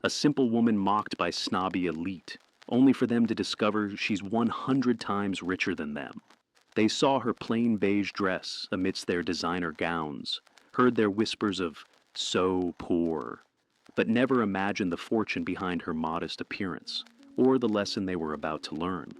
A simple woman mocked by snobby elite, only for them to discover she's 100 times richer than them. They saw her plain beige dress amidst their designer gowns, heard their whispers of "so poor," but never imagined the fortune behind her modest appearance, or the lesson they were about to learn.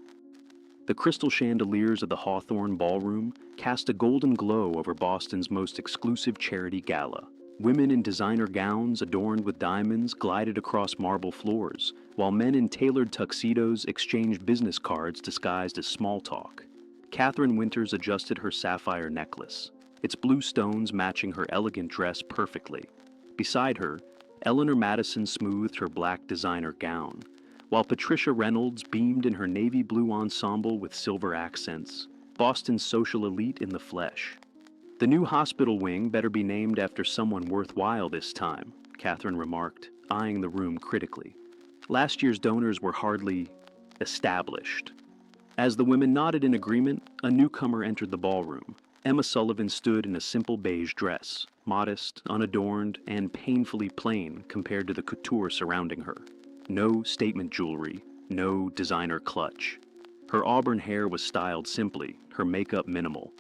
The crystal chandeliers of the Hawthorne Ballroom cast a golden glow over Boston's most exclusive charity gala. Women in designer gowns adorned with diamonds glided across marble floors, while men in tailored tuxedos exchanged business cards disguised as small talk. Catherine Winters adjusted her sapphire necklace, its blue stones matching her elegant dress perfectly. Beside her, Eleanor Madison smoothed her black designer gown, while Patricia Reynolds beamed in her navy blue ensemble with silver accents, Boston's social elite in the flesh. "The new hospital wing better be named after someone worthwhile this time," Catherine remarked, eyeing the room critically. Last year's donors were hardly established. As the women nodded in agreement, a newcomer entered the ballroom. Emma Sullivan stood in a simple beige dress, modest, unadorned, and painfully plain compared to the couture surrounding her. No statement jewelry, no designer clutch. Her auburn hair was styled simply, her makeup minimal.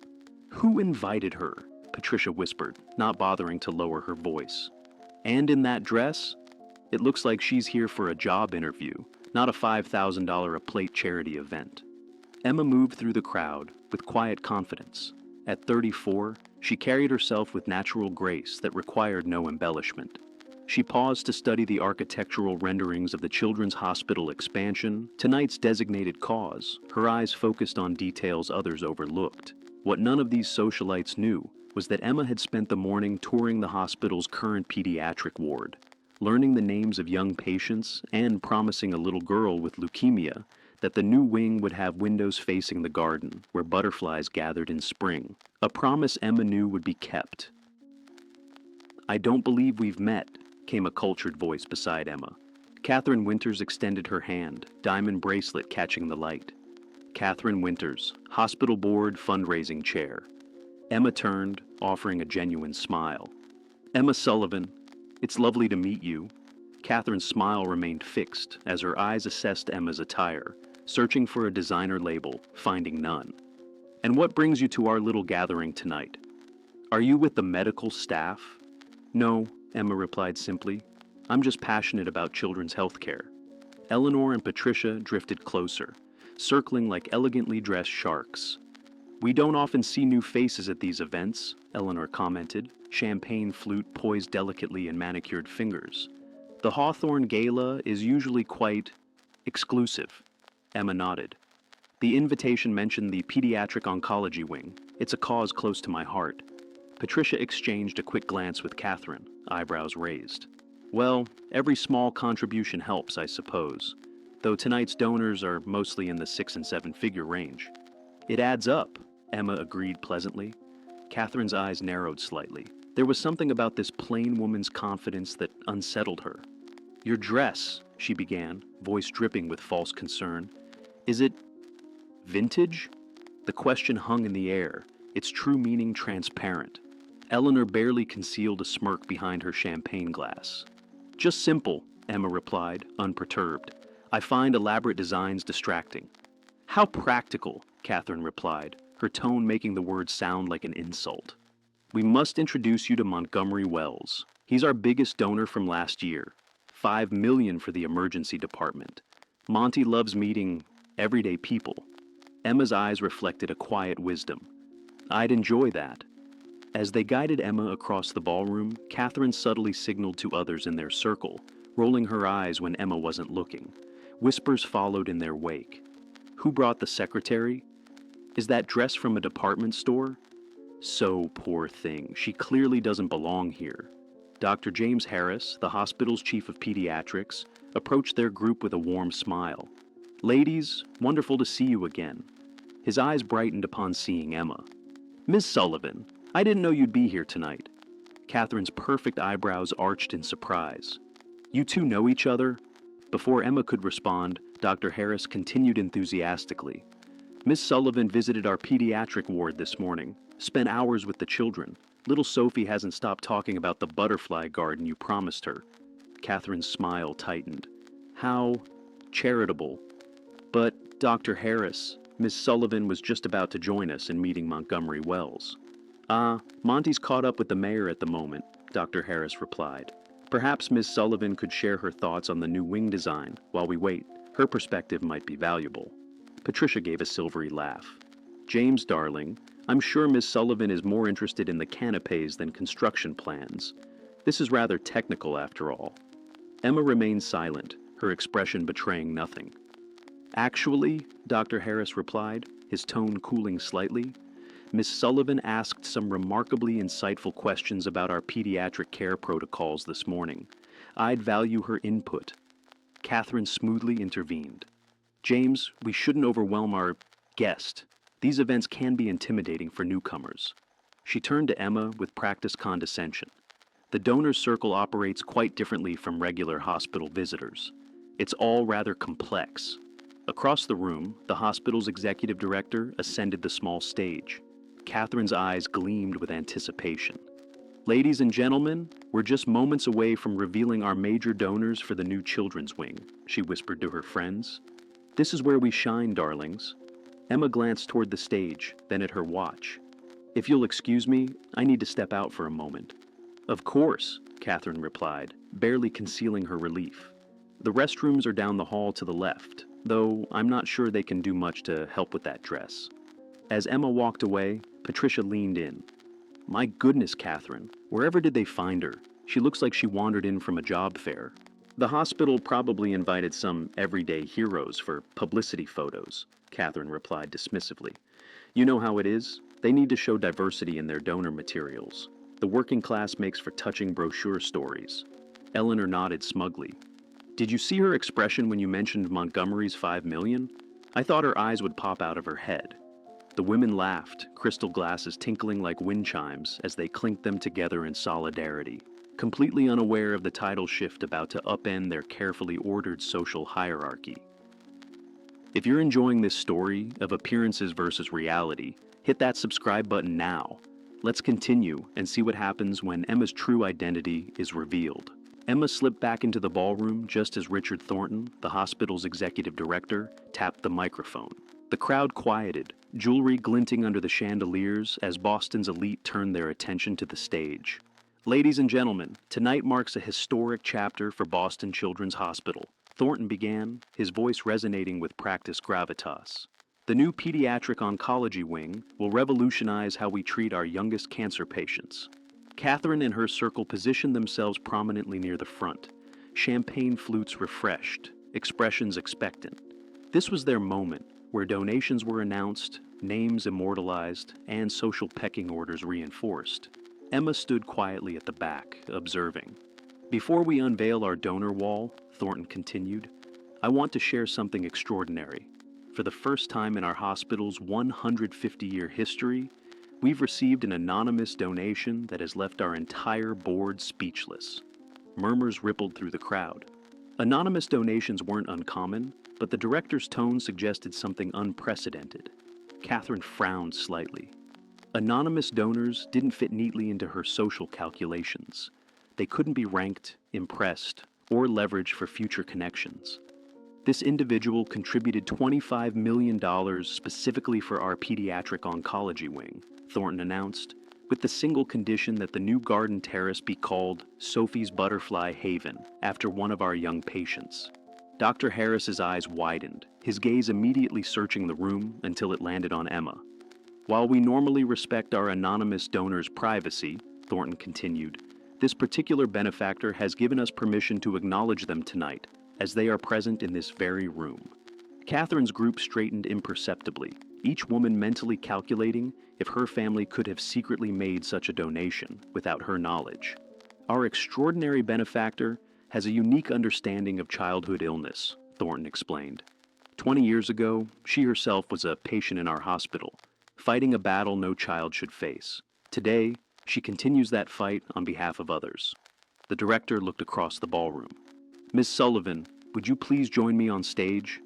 "Who invited her?" Patricia whispered, not bothering to lower her voice. "And in that dress? It looks like she's here for a job interview, not a $5,000 a plate charity event." Emma moved through the crowd with quiet confidence. At 34, she carried herself with natural grace that required no embellishment. She paused to study the architectural renderings of the Children's Hospital expansion, tonight's designated cause, her eyes focused on details others overlooked. What none of these socialites knew was that Emma had spent the morning touring the hospital's current pediatric ward, learning the names of young patients and promising a little girl with leukemia that the new wing would have windows facing the garden where butterflies gathered in spring, a promise Emma knew would be kept. "I don't believe we've met," came a cultured voice beside Emma. Catherine Winters extended her hand, diamond bracelet catching the light. Catherine Winters, hospital board fundraising chair. Emma turned, offering a genuine smile. "Emma Sullivan, it's lovely to meet you." Catherine's smile remained fixed as her eyes assessed Emma's attire, searching for a designer label, finding none. "And what brings you to our little gathering tonight? Are you with the medical staff?" "No," Emma replied simply. "I'm just passionate about children's health care." Eleanor and Patricia drifted closer, circling like elegantly dressed sharks. "We don't often see new faces at these events," Eleanor commented, champagne flute poised delicately in manicured fingers. "The Hawthorne Gala is usually quite exclusive." Emma nodded. "The invitation mentioned the pediatric oncology wing. It's a cause close to my heart." Patricia exchanged a quick glance with Catherine, eyebrows raised. "Well, every small contribution helps, I suppose, though tonight's donors are mostly in the 6- and 7-figure range." "It adds up," Emma agreed pleasantly. Catherine's eyes narrowed slightly. There was something about this plain woman's confidence that unsettled her. "Your dress," she began, voice dripping with false concern. "Is it vintage?" The question hung in the air, its true meaning transparent. Eleanor barely concealed a smirk behind her champagne glass. "Just simple," Emma replied, unperturbed. "I find elaborate designs distracting." "How practical," Catherine replied, her tone making the word sound like an insult. "We must introduce you to Montgomery Wells. He's our biggest donor from last year. $5 million for the emergency department. Monty loves meeting everyday people." Emma's eyes reflected a quiet wisdom. "I'd enjoy that." As they guided Emma across the ballroom, Catherine subtly signaled to others in their circle, rolling her eyes when Emma wasn't looking. Whispers followed in their wake. "Who brought the secretary? Is that dress from a department store? So poor thing, she clearly doesn't belong here." Dr. James Harris, the hospital's chief of pediatrics, approached their group with a warm smile. "Ladies, wonderful to see you again." His eyes brightened upon seeing Emma. "Miss Sullivan, I didn't know you'd be here tonight." Catherine's perfect eyebrows arched in surprise. "You two know each other?" Before Emma could respond, Dr. Harris continued enthusiastically. "Miss Sullivan visited our pediatric ward this morning, spent hours with the children. Little Sophie hasn't stopped talking about the butterfly garden you promised her." Catherine's smile tightened. How charitable. But, Dr. Harris, Miss Sullivan was just about to join us in meeting Montgomery Wells. Monty's caught up with the mayor at the moment, Dr. Harris replied. Perhaps Miss Sullivan could share her thoughts on the new wing design while we wait. Her perspective might be valuable. Patricia gave a silvery laugh. James, darling, I'm sure Miss Sullivan is more interested in the canapes than construction plans. This is rather technical after all. Emma remained silent, her expression betraying nothing. Actually, Dr. Harris replied, his tone cooling slightly, Miss Sullivan asked some remarkably insightful questions about our pediatric care protocols this morning. I'd value her input. Catherine smoothly intervened. James, we shouldn't overwhelm our guest. These events can be intimidating for newcomers. She turned to Emma with practiced condescension. The donor circle operates quite differently from regular hospital visitors. It's all rather complex. Across the room, the hospital's executive director ascended the small stage. Catherine's eyes gleamed with anticipation. Ladies and gentlemen, we're just moments away from revealing our major donors for the new children's wing, she whispered to her friends. This is where we shine, darlings. Emma glanced toward the stage, then at her watch. If you'll excuse me, I need to step out for a moment. Of course, Catherine replied, barely concealing her relief. The restrooms are down the hall to the left, though I'm not sure they can do much to help with that dress. As Emma walked away, Patricia leaned in. My goodness, Catherine, wherever did they find her? She looks like she wandered in from a job fair. The hospital probably invited some everyday heroes for publicity photos, Catherine replied dismissively. You know how it is? They need to show diversity in their donor materials. The working class makes for touching brochure stories. Eleanor nodded smugly. Did you see her expression when you mentioned Montgomery's 5 million? I thought her eyes would pop out of her head. The women laughed, crystal glasses tinkling like wind chimes as they clinked them together in solidarity, completely unaware of the tidal shift about to upend their carefully ordered social hierarchy. If you're enjoying this story of appearances versus reality, hit that subscribe button now. Let's continue and see what happens when Emma's true identity is revealed. Emma slipped back into the ballroom just as Richard Thornton, the hospital's executive director, tapped the microphone. The crowd quieted, jewelry glinting under the chandeliers as Boston's elite turned their attention to the stage. Ladies and gentlemen, tonight marks a historic chapter for Boston Children's Hospital. Thornton began, his voice resonating with practiced gravitas. The new pediatric oncology wing will revolutionize how we treat our youngest cancer patients. Catherine and her circle positioned themselves prominently near the front, champagne flutes refreshed, expressions expectant. This was their moment, where donations were announced, names immortalized, and social pecking orders reinforced. Emma stood quietly at the back, observing. Before we unveil our donor wall, Thornton continued, I want to share something extraordinary. For the first time in our hospital's 150-year history, we've received an anonymous donation that has left our entire board speechless. Murmurs rippled through the crowd. Anonymous donations weren't uncommon, but the director's tone suggested something unprecedented. Catherine frowned slightly. Anonymous donors didn't fit neatly into her social calculations. They couldn't be ranked, impressed, or leveraged for future connections. This individual contributed $25 million specifically for our pediatric oncology wing, Thornton announced, with the single condition that the new garden terrace be called Sophie's Butterfly Haven, after one of our young patients. Dr. Harris's eyes widened, his gaze immediately searching the room until it landed on Emma. While we normally respect our anonymous donors' privacy, Thornton continued, this particular benefactor has given us permission to acknowledge them tonight, as they are present in this very room. Catherine's group straightened imperceptibly, each woman mentally calculating if her family could have secretly made such a donation without her knowledge. Our extraordinary benefactor has a unique understanding of childhood illness, Thornton explained. 20 years ago, she herself was a patient in our hospital, fighting a battle no child should face. Today, she continues that fight on behalf of others. The director looked across the ballroom. Miss Sullivan, would you please join me on stage?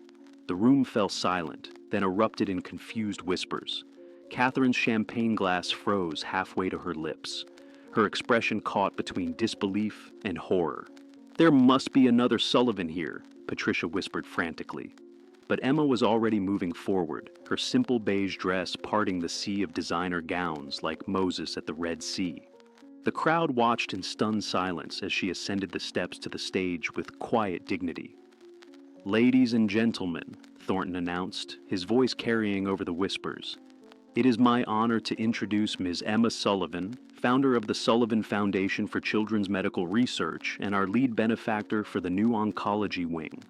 The room fell silent, then erupted in confused whispers. Catherine's champagne glass froze halfway to her lips, her expression caught between disbelief and horror. There must be another Sullivan here, Patricia whispered frantically. But Emma was already moving forward, her simple beige dress parting the sea of designer gowns like Moses at the Red Sea. The crowd watched in stunned silence as she ascended the steps to the stage with quiet dignity. "Ladies and gentlemen," Thornton announced, his voice carrying over the whispers, "it is my honor to introduce Ms. Emma Sullivan, founder of the Sullivan Foundation for Children's Medical Research and our lead benefactor for the new oncology wing."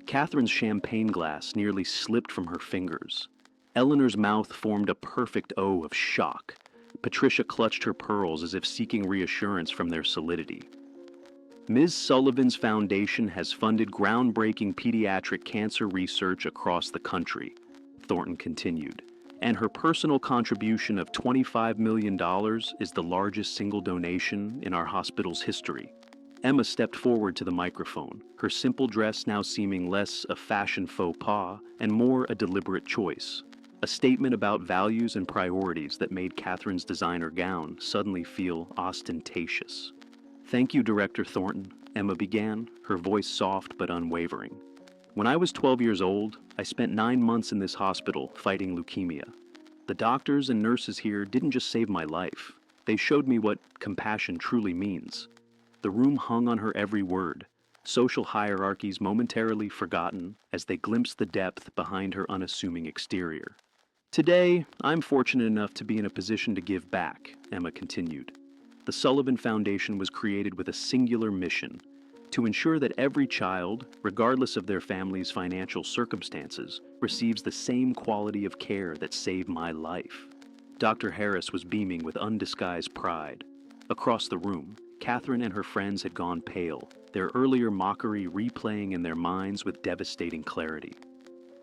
Catherine's champagne glass nearly slipped from her fingers. Eleanor's mouth formed a perfect O of shock. Patricia clutched her pearls as if seeking reassurance from their solidity. "Ms. Sullivan's foundation has funded groundbreaking pediatric cancer research across the country," Thornton continued, "and her personal contribution of $25 million is the largest single donation in our hospital's history." Emma stepped forward to the microphone, her simple dress now seeming less a fashion faux pas and more a deliberate choice, a statement about values and priorities that made Catherine's designer gown suddenly feel ostentatious. "Thank you, Director Thornton," Emma began, her voice soft but unwavering. "When I was 12 years old, I spent 9 months in this hospital fighting leukemia. The doctors and nurses here didn't just save my life, they showed me what compassion truly means." The room hung on her every word, social hierarchies momentarily forgotten as they glimpsed the depth behind her unassuming exterior. "Today, I'm fortunate enough to be in a position to give back," Emma continued. "The Sullivan Foundation was created with a singular mission: to ensure that every child, regardless of their family's financial circumstances, receives the same quality of care that saved my life." Dr. Harris was beaming with undisguised pride. Across the room, Catherine and her friends had gone pale, their earlier mockery replaying in their minds with devastating clarity.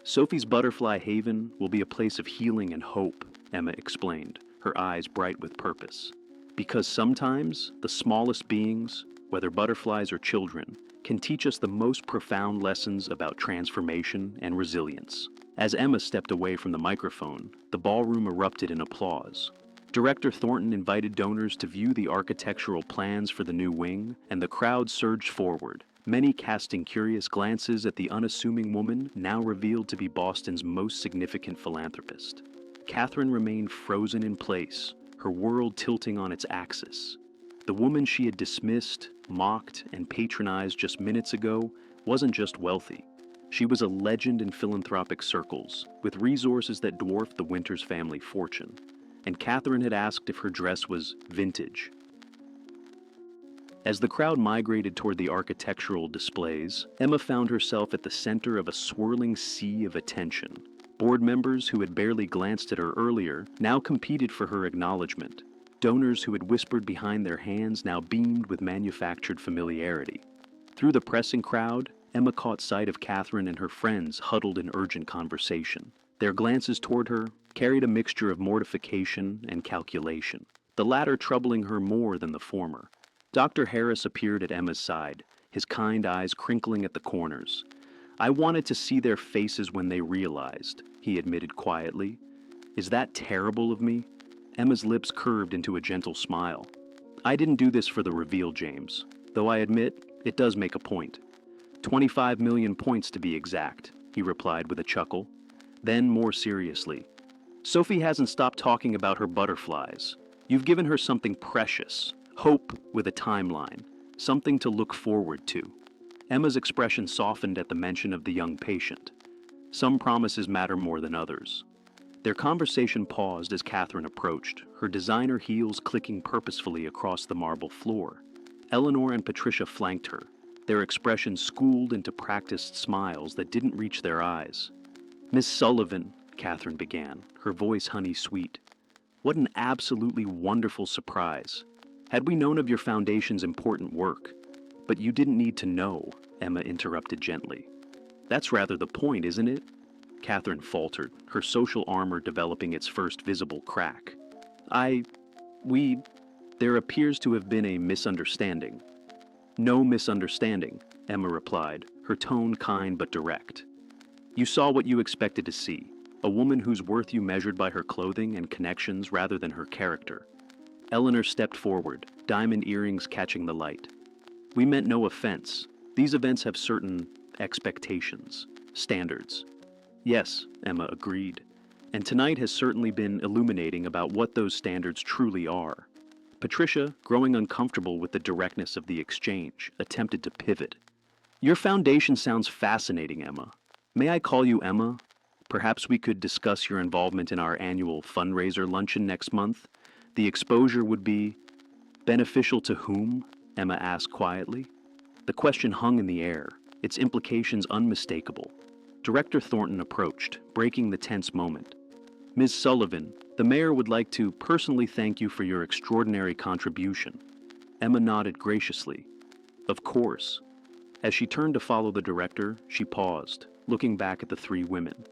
"Sophie's Butterfly Haven will be a place of healing and hope," Emma explained, her eyes bright with purpose. "Because sometimes the smallest beings, whether butterflies or children, can teach us the most profound lessons about transformation and resilience." As Emma stepped away from the microphone, the ballroom erupted in applause. Director Thornton invited donors to view the architectural plans for the new wing, and the crowd surged forward, many casting curious glances at the unassuming woman now revealed to be Boston's most significant philanthropist. Catherine remained frozen in place, her world tilting on its axis. The woman she had dismissed, mocked, and patronized just minutes ago wasn't just wealthy. She was a legend in philanthropic circles, with resources that dwarfed the Winters family fortune. And Catherine had asked if her dress was vintage. As the crowd migrated toward the architectural displays, Emma found herself at the center of a swirling sea of attention. Board members who had barely glanced at her earlier now competed for her acknowledgement. Donors who had whispered behind their hands now beamed with manufactured familiarity. Through the pressing crowd, Emma caught sight of Catherine and her friends huddled in urgent conversation. Their glances toward her carried a mixture of mortification and calculation, the latter troubling her more than the former. Dr. Harris appeared at Emma's side, his kind eyes crinkling at the corners. "I wanted to see their faces when they realized," he admitted quietly. "Is that terrible of me?" Emma's lips curved into a gentle smile. "I didn't do this for the reveal, James, though I admit it does make a point. 25 million points to be exact," he replied with a chuckle. Then, more seriously, "Sophie hasn't stopped talking about her butterflies. You've given her something precious, hope with a timeline, something to look forward to." Emma's expression softened at the mention of the young patient. Some promises matter more than others. Their conversation paused as Catherine approached, her designer heels clicking purposefully across the marble floor. Eleanor and Patricia flanked her, their expressions schooled into practiced smiles that didn't reach their eyes. "Miss Sullivan," Catherine began, her voice honey-sweet. "What an absolutely wonderful surprise. Had we known of your foundation's important work—" "But you didn't need to know," Emma interrupted gently. "That's rather the point, isn't it?" Catherine faltered, her social armor developing its first visible crack. There appears to have been a misunderstanding." "No misunderstanding," Emma replied, her tone kind but direct. "You saw what you expected to see. A woman whose worth you measured by her clothing and connections rather than her character." Eleanor stepped forward, diamond earrings catching the light. We meant no offense. These events have certain expectations, standards. Yes, Emma agreed. And tonight has certainly been illuminating about what those standards truly are. Patricia, growing uncomfortable with the directness of the exchange, attempted to pivot. Your foundation sounds fascinating, Emma. May I call you Emma? Perhaps we could discuss your involvement in our annual fundraiser luncheon next month. The exposure would be beneficial to whom? Emma asked quietly. The question hung in the air, its implications unmistakable. Director Thornton approached, breaking the tense moment. Ms. Sullivan, the mayor would like to personally thank you for your extraordinary contribution. Emma nodded graciously. Of course. As she turned to follow the director, she paused, looking back at the three women.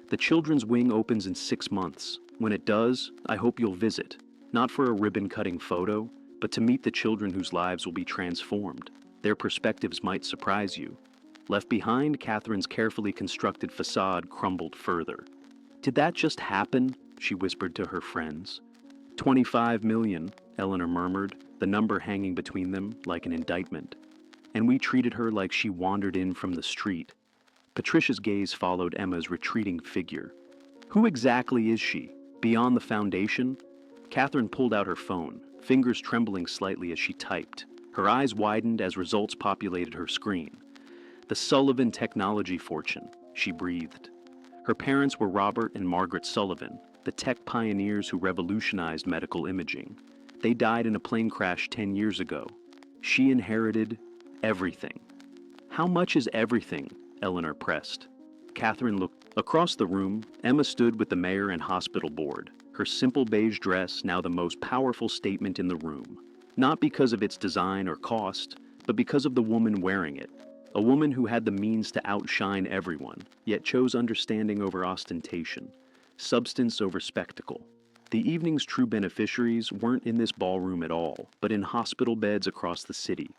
The children's wing opens in 6 months. When it does, I hope you'll visit, not for a ribbon-cutting photo, but to meet the children whose lives will be transformed. Their perspectives might surprise you. Left behind, Catherine's carefully constructed facade crumbled further. Did that just happen? She whispered to her friends. 25 million, Eleanor murmured, the number hanging between them like an indictment. And we treated her like she wandered in from the street. Patricia's gaze followed Emma's retreating figure. Who exactly is she? Beyond the foundation? Catherine pulled out her phone, fingers trembling slightly as she typed. Her eyes widened as results populated her screen. The Sullivan technology fortune, she breathed. Her parents were Robert and Margaret Sullivan, the tech pioneers who revolutionized medical imaging. They died in a plane crash 10 years ago. She inherited everything. How much is everything? Eleanor pressed. Catherine looked across the room. Emma stood with the mayor and hospital board, her simple beige dress now the most powerful statement in the room. Not because of its design or cost, but because of the woman wearing it. A woman who had the means to outshine everyone, yet chose understanding over ostentation, substance over spectacle. The evening's true beneficiaries weren't in this ballroom at all, but in hospital beds across the city.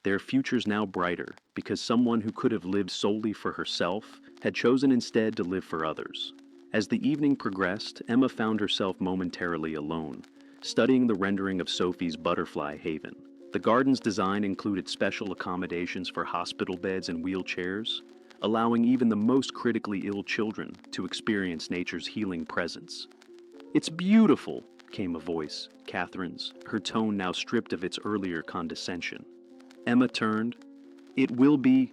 Their futures now brighter, because someone who could have lived solely for herself had chosen instead to live for others. As the evening progressed, Emma found herself momentarily alone, studying the rendering of Sophie's butterfly haven. The garden's design included special accommodations for hospital beds and wheelchairs, allowing even the most critically ill children to experience nature's healing presence. It's beautiful, came a voice, Catherine's, her tone now stripped of its earlier condescension. Emma turned. It will be.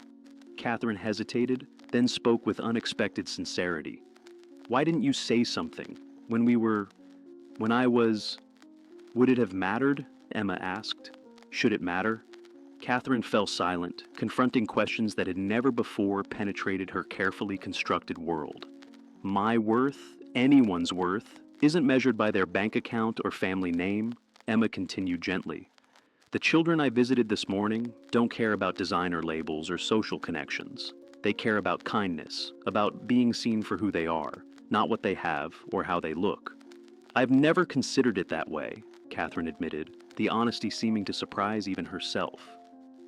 Catherine hesitated, then spoke with unexpected sincerity. Why didn't you say something? When I was... Would it have mattered? Emma asked. Should it matter? Catherine fell silent, confronting questions that had never before penetrated her carefully constructed world. My worth, anyone's worth, isn't measured by their bank account or family name, Emma continued gently. The children I visited this morning don't care about designer labels or social connections. They care about kindness, about being seen for who they are, not what they have or how they look. I've never considered it that way, Catherine admitted, the honesty seeming to surprise even herself.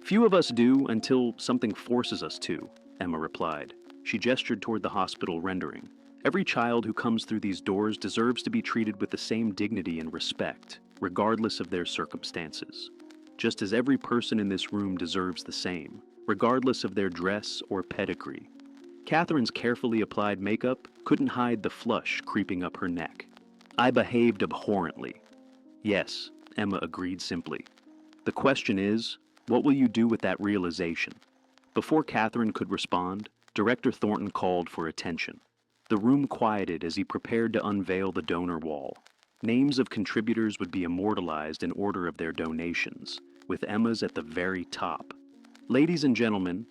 Few of us do until something forces us to, Emma replied. She gestured toward the hospital rendering. Every child who comes through these doors deserves to be treated with the same dignity and respect, regardless of their circumstances. Just as every person in this room deserves the same, regardless of their dress or pedigree. Catherine's carefully applied makeup couldn't hide the flush creeping up her neck. I behaved abhorrently. Yes, Emma agreed simply. The question is, what will you do with that realization? Before Catherine could respond, Director Thornton called for attention. The room quieted as he prepared to unveil the donor wall. Names of contributors would be immortalized in order of their donations, with Emma's at the very top. Ladies and gentlemen,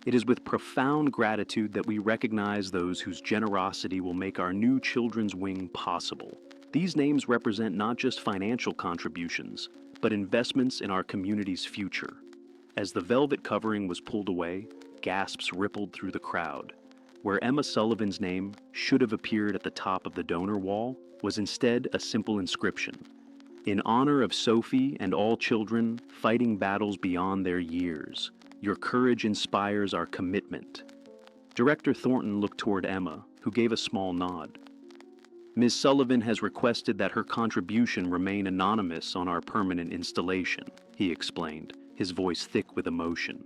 it is with profound gratitude that we recognize those whose generosity will make our new children's wing possible. These names represent not just financial contributions, but investments in our community's future. As the velvet covering was pulled away, gasps rippled through the crowd. Where Emma Sullivan's name should have appeared at the top of the donor wall was instead a simple inscription. In honor of Sophie and all children fighting battles beyond their years, your courage inspires our commitment. Director Thornton looked toward Emma, who gave a small nod. Ms. Sullivan has requested that her contribution remain anonymous on our permanent installation, he explained, his voice thick with emotion.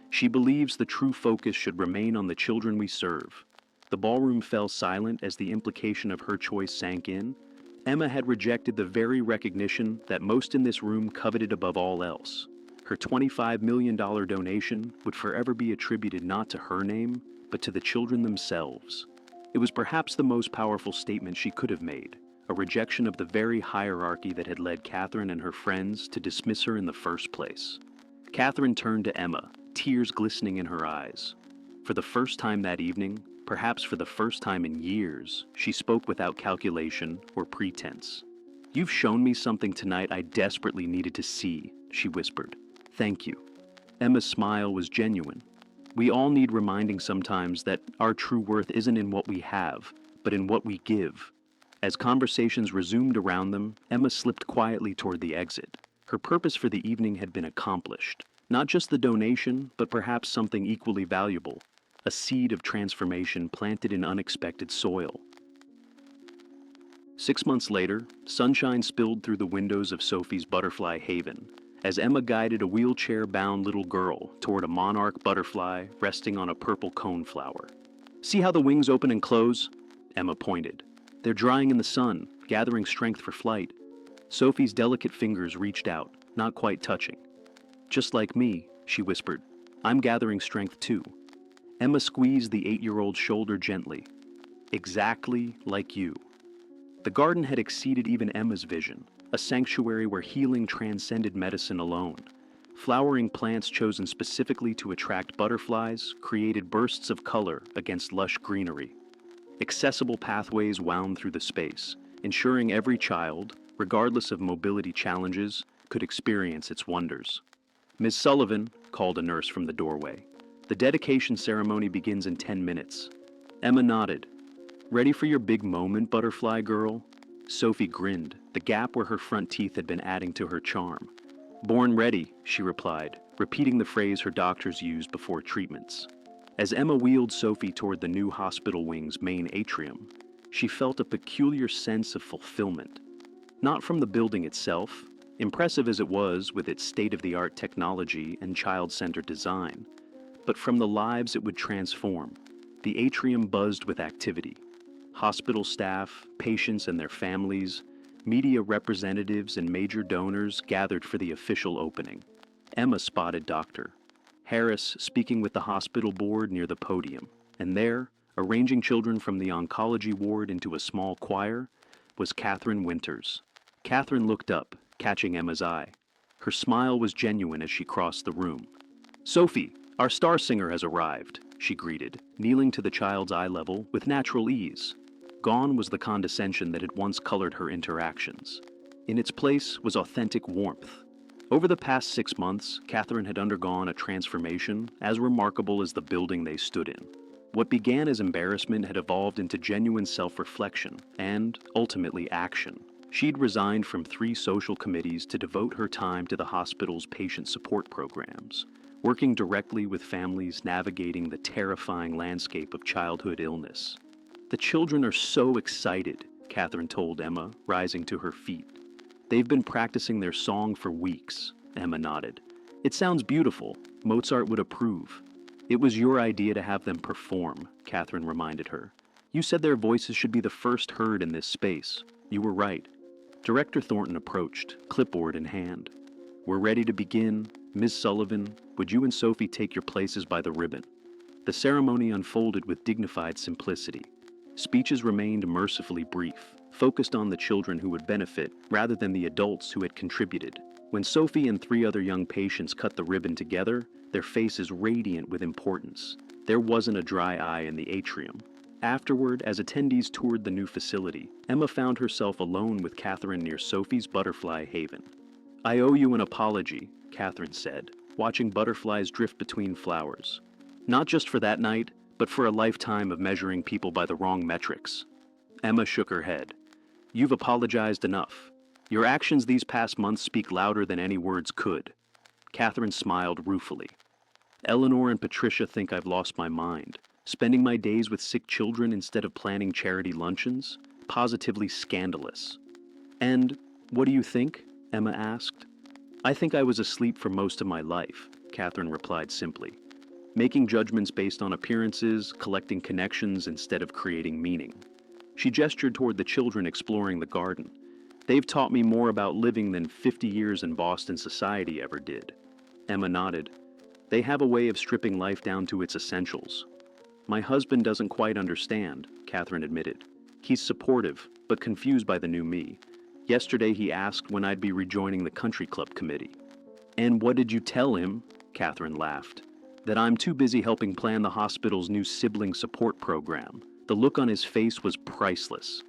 She believes the true focus should remain on the children we serve. The ballroom fell silent as the implication of her choice sank in. Emma had rejected the very recognition that most in this room coveted above all else. Her $25 million donation would forever be attributed not to her name, but to the children themselves. It was perhaps the most powerful statement she could have made, a rejection of the very hierarchy that had led Catherine and her friends to dismiss her in the first place. Catherine turned to Emma, tears glistening in her eyes. For the first time that evening, perhaps for the first time in years, she spoke without calculation or pretense. "You've shown me something tonight I desperately needed to see," she whispered. "Thank you." Emma's smile was genuine. We all need reminding sometimes that our true worth isn't in what we have, but in what we give. As conversations resumed around them, Emma slipped quietly toward the exit. Her purpose for the evening had been accomplished. Not just the donation, but perhaps something equally valuable, a seed of transformation planted in unexpected soil. 6 months later, sunshine spilled through the windows of Sophie's butterfly haven, as Emma guided a wheelchair-bound little girl toward a monarch butterfly resting on a purple coneflower. "See how the wings open and close?" Emma pointed. "They're drying in the sun, gathering strength for flight." Sophie's delicate fingers reached out, not quite touching. "Just like me," she whispered. "I'm gathering strength too." Emma squeezed the 8-year-old's shoulder gently. "Exactly like you." The garden had exceeded even Emma's vision, a sanctuary where healing transcended medicine alone. Flowering plants chosen specifically to attract butterflies created bursts of color against lush greenery. Accessible pathways wound through the space, ensuring every child, regardless of mobility challenges, could experience its wonders. "Miss Sullivan," called a nurse from the doorway. "The dedication ceremony begins in 10 minutes. Emma nodded. "Ready for your big moment, butterfly girl?" Sophie grinned, the gap where her front teeth had been adding to her charm. "Born ready," she replied, repeating the phrase her doctors used before treatments. As Emma wheeled Sophie toward the new hospital wing's main atrium, she felt a peculiar sense of fulfillment. Not from the building itself, impressive as it was with its state-of-the-art technology and child-centered design, but from the lives it would transform. The atrium buzzed with activity. Hospital staff, patients and their families, media representatives and major donors gathered for the official opening. Emma spotted Dr. Harris speaking with the hospital board near the podium, and there, arranging children from the oncology ward into a small choir, was Catherine Winters. Catherine looked up, catching Emma's eye. Her smile was genuine as she crossed the room. "Sophie, our star singer has arrived," she greeted, kneeling to the child's eye level with natural ease. Gone was the condescension that had once colored her interactions. In its place was authentic warmth. Over the past 6 months, Catherine had undergone a transformation as remarkable as the building they stood in. What began as embarrassment had evolved into genuine self-reflection and, ultimately, action. She'd resigned from 3 social committees to devote her time to the hospital's patient support programs, working directly with families navigating the terrifying landscape of childhood illness. "The children are so excited," Catherine told Emma, rising to her feet. "They've been practicing their song for weeks," Emma nodded. "It sounds beautiful. Mozart would approve." "It was your idea to have them perform," Catherine reminded her. "You said their voices should be the first heard in this space. You were right." Director Thornton approached, clipboard in hand. "We're ready to begin. Ms. Sullivan, would you and Sophie take your places by the ribbon?" The ceremony unfolded with dignified simplicity. Speeches remained mercifully brief, focused on the children who would benefit rather than the adults who had contributed. When Sophie and 3 other young patients cut the ribbon together, their faces radiant with importance. There wasn't a dry eye in the atrium. Afterward, as attendees toured the new facility, Emma found herself alone with Catherine near Sophie's butterfly haven. "I owe you an apology," Catherine said, watching butterflies drift between flowers. "Not just for that night, but for a lifetime of measuring people by the wrong metrics." Emma shook her head. "You've apologized enough. Your actions these past months speak louder than any words could." Catherine smiled ruefully. "Eleanor and Patricia think I've lost my mind, spending my days with sick children instead of planning charity luncheons. Positively scandalous." "And what do you think?" Emma asked. I think I was asleep for most of my life, Catherine replied simply, making judgments based on appearances, collecting connections instead of creating meaning. She gestured toward the children exploring the garden. They've taught me more about living than 50 years in Boston society ever did. Emma nodded. They have a way of stripping life down to its essentials. My husband doesn't quite understand, Catherine admitted. He's supportive, but confused by the new me. Yesterday he asked when I'd be rejoining the country club committee. And what did you tell him? Catherine laughed. That I'm too busy helping plan the hospital's new sibling support program. The look on his face was priceless.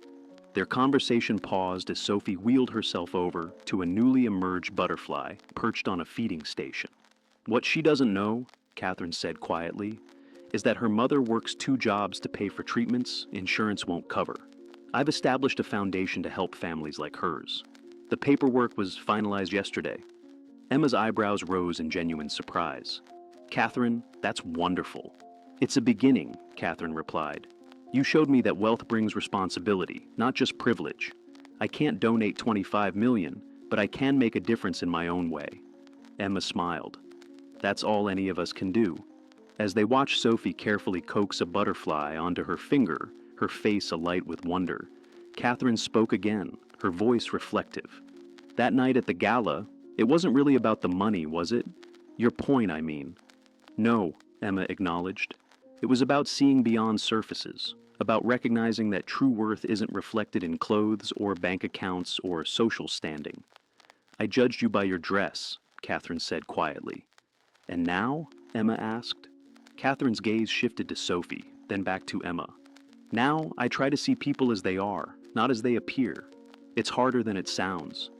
Their conversation paused as Sophie wheeled herself over to a newly emerged butterfly perched on a feeding station. What she doesn't know, Catherine said quietly, is that her mother works 2 jobs to pay for treatments insurance won't cover. I've established a foundation to help families like hers. The paperwork was finalized yesterday. Emma's eyebrows rose in genuine surprise. Catherine, that's wonderful. It's a beginning, Catherine replied. You showed me that wealth brings responsibility, not just privilege. I can't donate $25 million, but I can make a difference in my own way. Emma smiled. That's all any of us can do. As they watched Sophie carefully coax a butterfly onto her finger, her face alight with wonder, Catherine spoke again, her voice reflective. That night at the gala, it wasn't really about the money, was it? Your point, I mean. No, Emma acknowledged. It was about seeing beyond surfaces, about recognizing that true worth isn't reflected in clothes or bank accounts or social standing. I judged you by your dress, Catherine said quietly. And now? Emma asked. Catherine's gaze shifted to Sophie, then back to Emma. Now I try to see people as they are, not as they appear. It's harder than it sounds.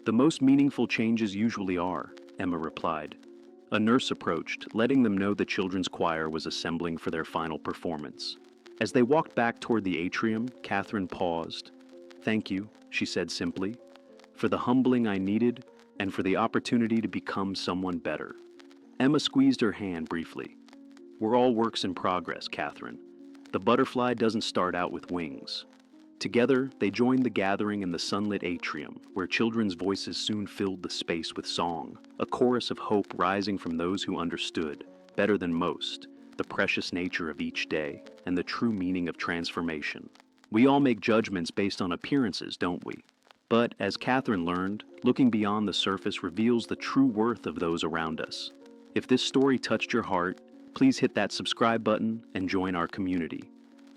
The most meaningful changes usually are, Emma replied. A nurse approached, letting them know the children's choir was assembling for their final performance. As they walked back toward the atrium, Catherine paused. Thank you, she said simply, for the humbling I needed and for the opportunity to become someone better. Emma squeezed her hand briefly. We're all works in progress, Catherine. The butterfly doesn't start out with wings. Together, they joined the gathering in the sunlit atrium, where children's voices soon filled the space with song, a chorus of hope rising from those who understood, better than most, the precious nature of each day and the true meaning of transformation. We all make judgments based on appearances, don't we? But, as Catherine learned, looking beyond the surface reveals the true worth of those around us. If this story touched your heart, please hit that subscribe button and join our community.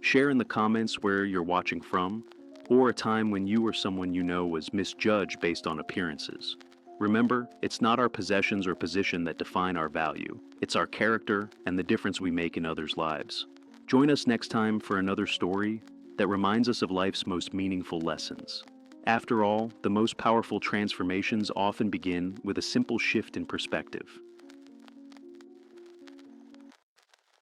Share in the comments where you're watching from, or a time when you or someone you know was misjudged based on appearances. Remember, it's not our possessions or position that define our value. It's our character and the difference we make in others' lives. Join us next time for another story that reminds us of life's most meaningful lessons. After all, the most powerful transformations often begin with a simple shift in perspective.